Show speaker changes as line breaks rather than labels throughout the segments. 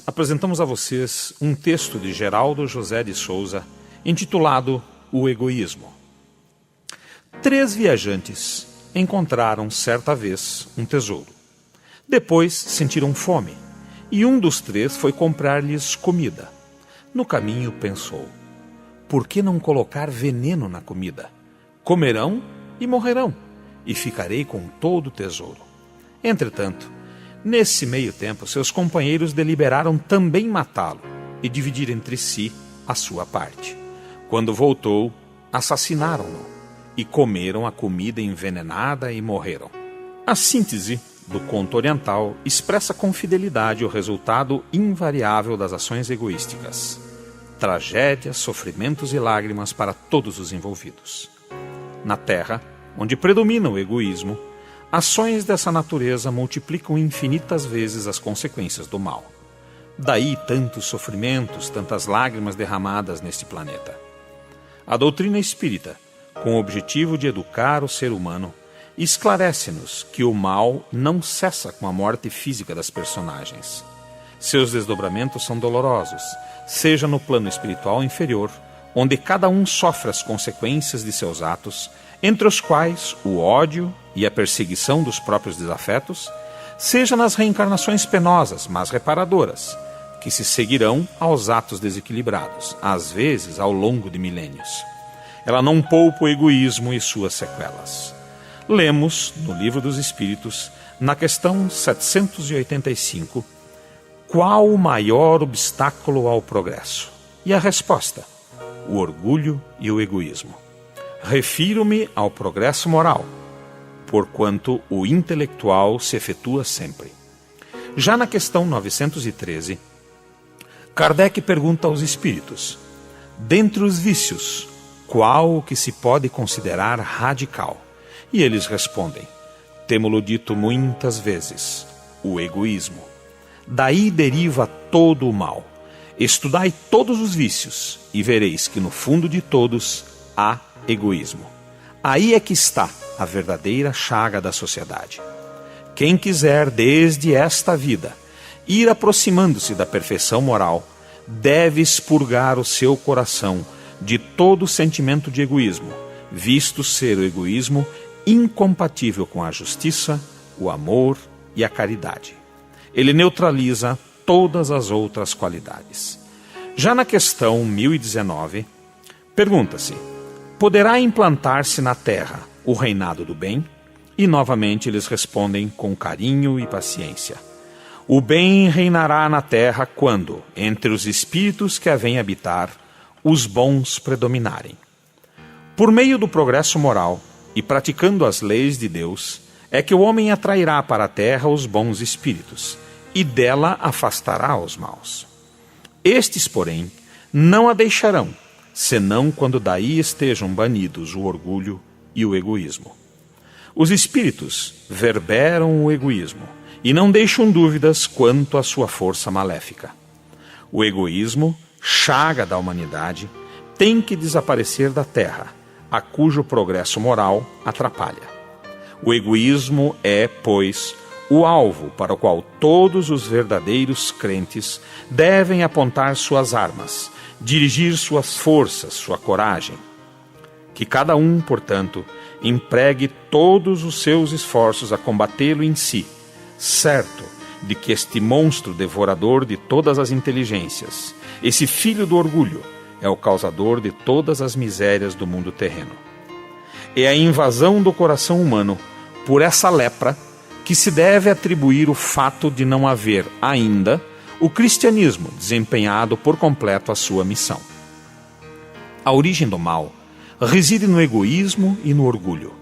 apresentamos a vocês um texto de Geraldo José de Souza, intitulado O Egoísmo. 3 viajantes encontraram certa vez um tesouro. Depois sentiram fome, e um dos 3 foi comprar-lhes comida. No caminho pensou: por que não colocar veneno na comida? Comerão e morrerão, e ficarei com todo o tesouro. Entretanto, nesse meio tempo, seus companheiros deliberaram também matá-lo e dividir entre si a sua parte. Quando voltou, assassinaram-no e comeram a comida envenenada e morreram. A síntese do conto oriental expressa com fidelidade o resultado invariável das ações egoísticas: tragédias, sofrimentos e lágrimas para todos os envolvidos. Na Terra, onde predomina o egoísmo, ações dessa natureza multiplicam infinitas vezes as consequências do mal. Daí tantos sofrimentos, tantas lágrimas derramadas neste planeta. A doutrina espírita, com o objetivo de educar o ser humano, esclarece-nos que o mal não cessa com a morte física das personagens. Seus desdobramentos são dolorosos, seja no plano espiritual inferior, onde cada um sofre as consequências de seus atos, entre os quais o ódio e a perseguição dos próprios desafetos, seja nas reencarnações penosas, mas reparadoras, que se seguirão aos atos desequilibrados, às vezes ao longo de milênios. Ela não poupa o egoísmo e suas sequelas. Lemos, no Livro dos Espíritos, na questão 785, qual o maior obstáculo ao progresso? E a resposta: o orgulho e o egoísmo. Refiro-me ao progresso moral, porquanto o intelectual se efetua sempre. Já na questão 913, Kardec pergunta aos espíritos: dentre os vícios, qual o que se pode considerar radical? E eles respondem: temo-lo dito muitas vezes, o egoísmo. Daí deriva todo o mal. Estudai todos os vícios e vereis que no fundo de todos há egoísmo. Aí é que está a verdadeira chaga da sociedade. Quem quiser desde esta vida ir aproximando-se da perfeição moral, deve expurgar o seu coração de todo sentimento de egoísmo, visto ser o egoísmo incompatível com a justiça, o amor e a caridade. Ele neutraliza todas as outras qualidades. Já na questão 1019, pergunta-se: poderá implantar-se na Terra o reinado do bem? E novamente eles respondem com carinho e paciência: o bem reinará na Terra quando, entre os espíritos que a vêm habitar, os bons predominarem. Por meio do progresso moral e praticando as leis de Deus, é que o homem atrairá para a Terra os bons espíritos e dela afastará os maus. Estes, porém, não a deixarão, senão quando daí estejam banidos o orgulho e o egoísmo. Os espíritos verberam o egoísmo e não deixam dúvidas quanto à sua força maléfica. O egoísmo, chaga da humanidade, tem que desaparecer da Terra, a cujo progresso moral atrapalha. O egoísmo é, pois, o alvo para o qual todos os verdadeiros crentes devem apontar suas armas, dirigir suas forças, sua coragem. Que cada um, portanto, empregue todos os seus esforços a combatê-lo em si, certo de que este monstro devorador de todas as inteligências, esse filho do orgulho, é o causador de todas as misérias do mundo terreno. É a invasão do coração humano por essa lepra que se deve atribuir o fato de não haver ainda o cristianismo desempenhado por completo a sua missão. A origem do mal reside no egoísmo e no orgulho.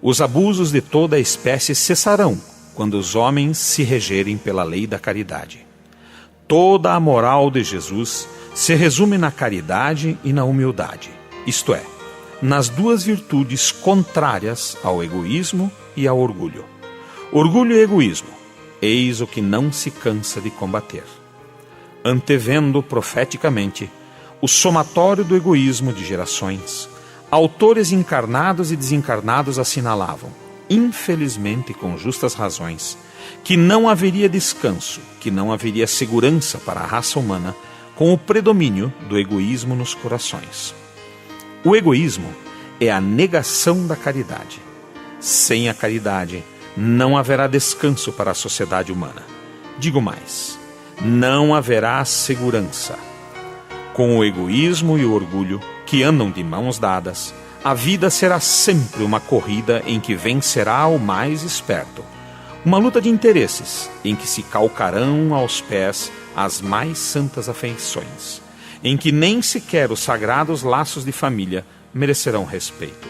Os abusos de toda a espécie cessarão quando os homens se regerem pela lei da caridade. Toda a moral de Jesus se resume na caridade e na humildade, isto é, nas duas virtudes contrárias ao egoísmo e ao orgulho. Orgulho e egoísmo, eis o que não se cansa de combater. Antevendo profeticamente o somatório do egoísmo de gerações, autores encarnados e desencarnados assinalavam: infelizmente com justas razões, que não haveria descanso, que não haveria segurança para a raça humana com o predomínio do egoísmo nos corações. O egoísmo é a negação da caridade. Sem a caridade, não haverá descanso para a sociedade humana. Digo mais, não haverá segurança. Com o egoísmo e o orgulho, que andam de mãos dadas, a vida será sempre uma corrida em que vencerá o mais esperto. Uma luta de interesses, em que se calcarão aos pés as mais santas afeições, em que nem sequer os sagrados laços de família merecerão respeito.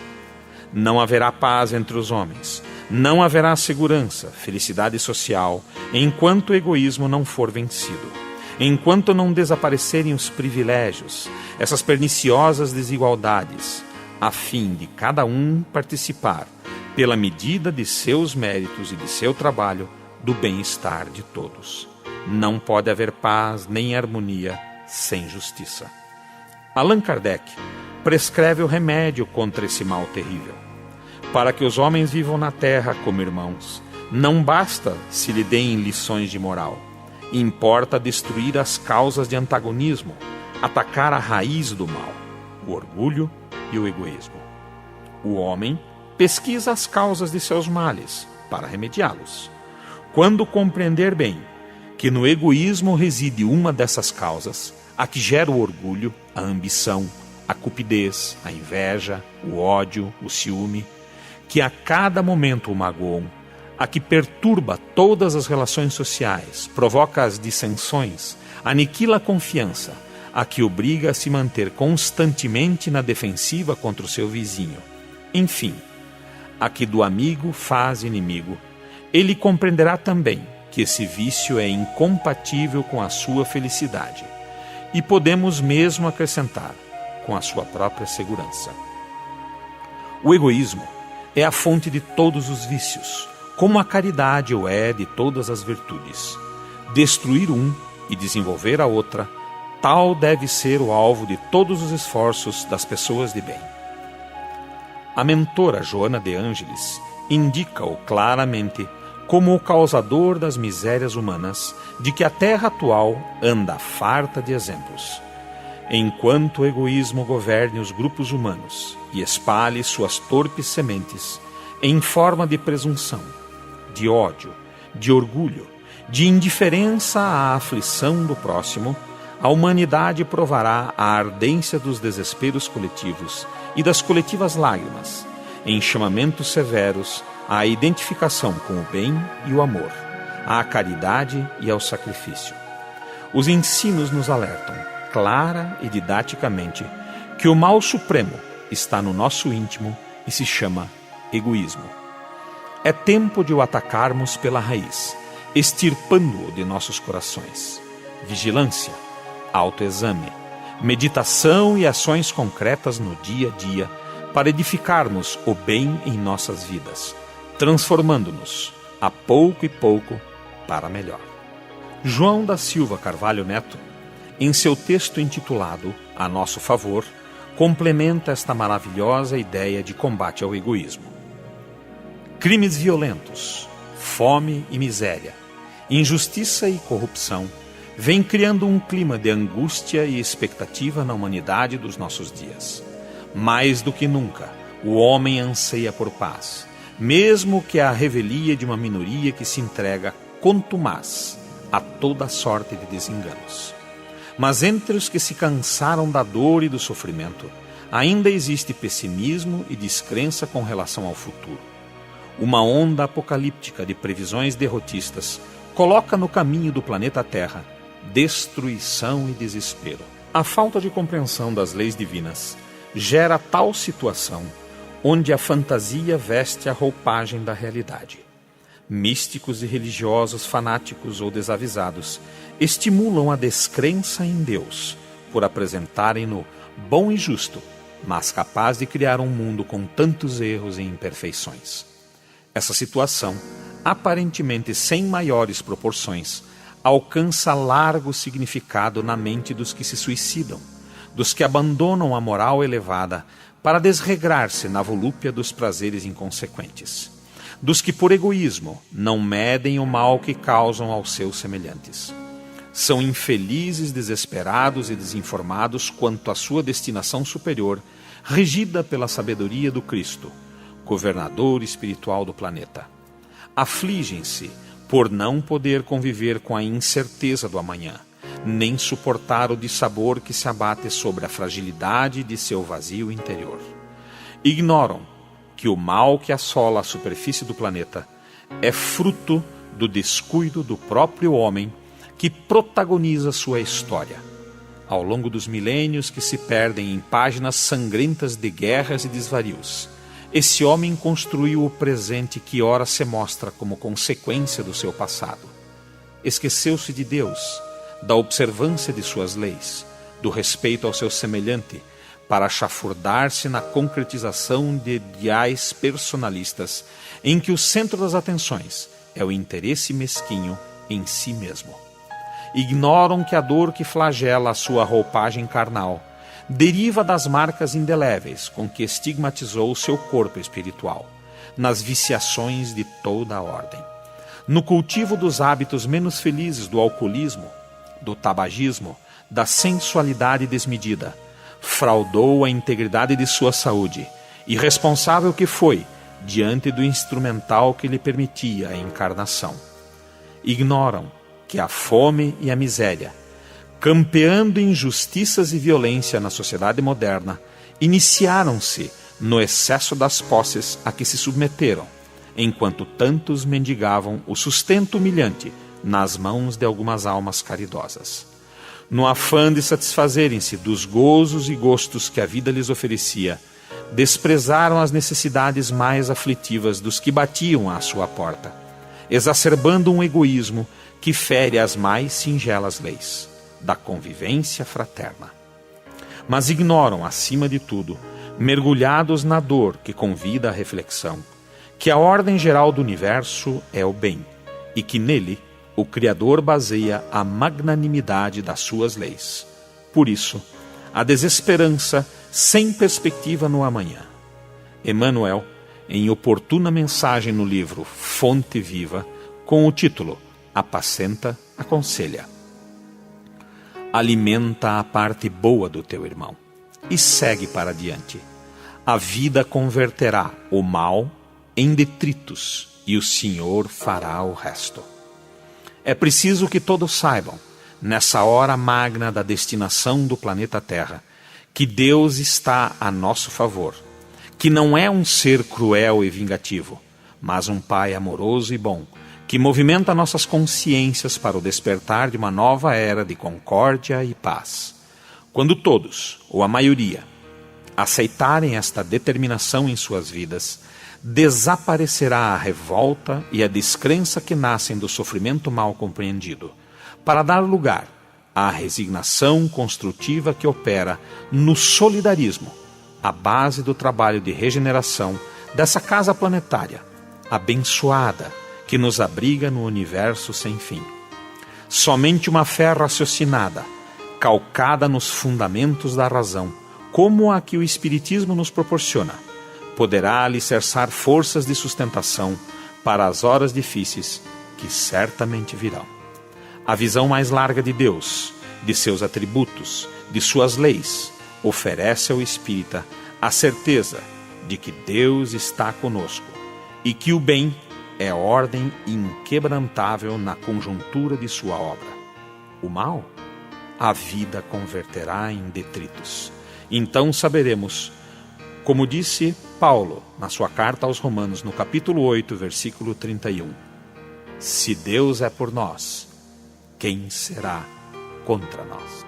Não haverá paz entre os homens, não haverá segurança, felicidade social, enquanto o egoísmo não for vencido, enquanto não desaparecerem os privilégios, essas perniciosas desigualdades, a fim de cada um participar, pela medida de seus méritos e de seu trabalho, do bem-estar de todos. Não pode haver paz nem harmonia sem justiça. Allan Kardec prescreve o remédio contra esse mal terrível. Para que os homens vivam na terra como irmãos, não basta se lhe deem lições de moral. Importa destruir as causas de antagonismo, atacar a raiz do mal, o orgulho e o egoísmo. O homem pesquisa as causas de seus males para remediá-los. Quando compreender bem que no egoísmo reside uma dessas causas, a que gera o orgulho, a ambição, a cupidez, a inveja, o ódio, o ciúme, que a cada momento o magoam, a que perturba todas as relações sociais, provoca as dissensões, aniquila a confiança, a que obriga a se manter constantemente na defensiva contra o seu vizinho. Enfim, a que do amigo faz inimigo, ele compreenderá também que esse vício é incompatível com a sua felicidade e podemos mesmo acrescentar, com a sua própria segurança. O egoísmo é a fonte de todos os vícios, como a caridade o é de todas as virtudes. Destruir um e desenvolver a outra, tal deve ser o alvo de todos os esforços das pessoas de bem. A mentora Joana de Ângeles indica-o claramente como o causador das misérias humanas de que a terra atual anda farta de exemplos. Enquanto o egoísmo governe os grupos humanos e espalhe suas torpes sementes em forma de presunção, de ódio, de orgulho, de indiferença à aflição do próximo, a humanidade provará a ardência dos desesperos coletivos e das coletivas lágrimas, em chamamentos severos à identificação com o bem e o amor, à caridade e ao sacrifício. Os ensinos nos alertam, clara e didaticamente, que o mal supremo está no nosso íntimo e se chama egoísmo. É tempo de o atacarmos pela raiz, extirpando-o de nossos corações. Vigilância, autoexame, meditação e ações concretas no dia a dia para edificarmos o bem em nossas vidas, transformando-nos, a pouco e pouco, para melhor. João da Silva Carvalho Neto, em seu texto intitulado A Nosso Favor, complementa esta maravilhosa ideia de combate ao egoísmo. Crimes violentos, fome e miséria, injustiça e corrupção vêm criando um clima de angústia e expectativa na humanidade dos nossos dias. Mais do que nunca, o homem anseia por paz, mesmo que a revelia de uma minoria que se entrega contumaz a toda sorte de desenganos. Mas entre os que se cansaram da dor e do sofrimento, ainda existe pessimismo e descrença com relação ao futuro. Uma onda apocalíptica de previsões derrotistas coloca no caminho do planeta Terra destruição e desespero. A falta de compreensão das leis divinas gera tal situação onde a fantasia veste a roupagem da realidade. Místicos e religiosos fanáticos ou desavisados estimulam a descrença em Deus por apresentarem-no bom e justo, mas capaz de criar um mundo com tantos erros e imperfeições. Essa situação, aparentemente sem maiores proporções, alcança largo significado na mente dos que se suicidam, dos que abandonam a moral elevada para desregrar-se na volúpia dos prazeres inconsequentes. dos que por egoísmo não medem o mal que causam aos seus semelhantes. São infelizes, desesperados e desinformados quanto à sua destinação superior, regida pela sabedoria do Cristo, governador espiritual do planeta. Afligem-se por não poder conviver com a incerteza do amanhã, nem suportar o dissabor que se abate sobre a fragilidade de seu vazio interior. Ignoram que o mal que assola a superfície do planeta é fruto do descuido do próprio homem que protagoniza sua história. Ao longo dos milênios que se perdem em páginas sangrentas de guerras e desvarios, esse homem construiu o presente que ora se mostra como consequência do seu passado. Esqueceu-se de Deus, da observância de suas leis, do respeito ao seu semelhante, para chafurdar-se na concretização de ideais personalistas, em que o centro das atenções é o interesse mesquinho em si mesmo. Ignoram que a dor que flagela a sua roupagem carnal deriva das marcas indeléveis com que estigmatizou o seu corpo espiritual, nas viciações de toda a ordem, no cultivo dos hábitos menos felizes do alcoolismo, do tabagismo, da sensualidade desmedida. Fraudou a integridade de sua saúde, irresponsável que foi diante do instrumental que lhe permitia a encarnação. Ignoram que a fome e a miséria, campeando injustiças e violência na sociedade moderna, iniciaram-se no excesso das posses a que se submeteram, enquanto tantos mendigavam o sustento humilhante nas mãos de algumas almas caridosas. No afã de satisfazerem-se dos gozos e gostos que a vida lhes oferecia, desprezaram as necessidades mais aflitivas dos que batiam à sua porta, exacerbando um egoísmo que fere as mais singelas leis da convivência fraterna. Mas ignoram, acima de tudo, mergulhados na dor que convida à reflexão, que a ordem geral do universo é o bem e que nele o Criador baseia a magnanimidade das suas leis. Por isso, a desesperança sem perspectiva no amanhã. Emmanuel, em oportuna mensagem no livro Fonte Viva, com o título Apacenta, aconselha: alimenta a parte boa do teu irmão e segue para adiante. A vida converterá o mal em detritos e o Senhor fará o resto. É preciso que todos saibam, nessa hora magna da destinação do planeta Terra, que Deus está a nosso favor, que não é um ser cruel e vingativo, mas um Pai amoroso e bom, que movimenta nossas consciências para o despertar de uma nova era de concórdia e paz. Quando todos, ou a maioria, aceitarem esta determinação em suas vidas, desaparecerá a revolta e a descrença que nascem do sofrimento mal compreendido, para dar lugar à resignação construtiva que opera no solidarismo, a base do trabalho de regeneração dessa casa planetária, abençoada, que nos abriga no universo sem fim. Somente uma fé raciocinada, calcada nos fundamentos da razão, como a que o Espiritismo nos proporciona, poderá alicerçar forças de sustentação para as horas difíceis que certamente virão. A visão mais larga de Deus, de seus atributos, de suas leis, oferece ao espírita a certeza de que Deus está conosco e que o bem é ordem inquebrantável na conjuntura de sua obra. O mal, a vida converterá em detritos. Então saberemos, como disse Paulo na sua carta aos Romanos, no capítulo 8, versículo 31, se Deus é por nós, quem será contra nós?